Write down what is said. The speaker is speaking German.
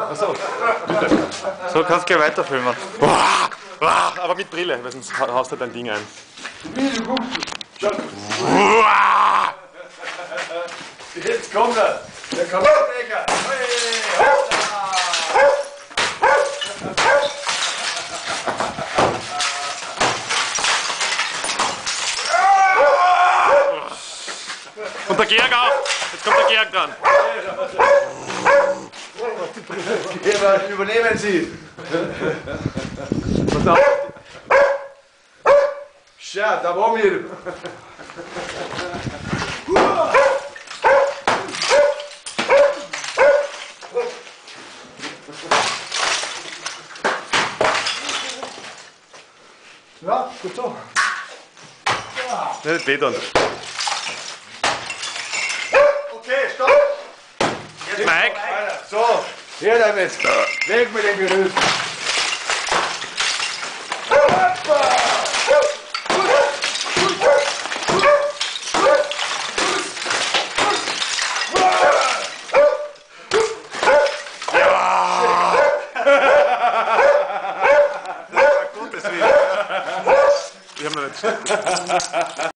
Achso, bitte. So, kannst du gleich weiterfilmen. Aber mit Brille, weil sonst haust du dein Ding ein. Jetzt kommt er! Der Karottdecker! Und der Georg auch! Jetzt kommt der Georg dran! Übernehmen Sie! Pass auf! Schau, da waren wir! Ja, gut so. Nicht wehtun. Okay, stopp! Jetzt Mike! So, her damit! Weg mit dem Gerüst! Gottes Willen. Wir haben noch nicht.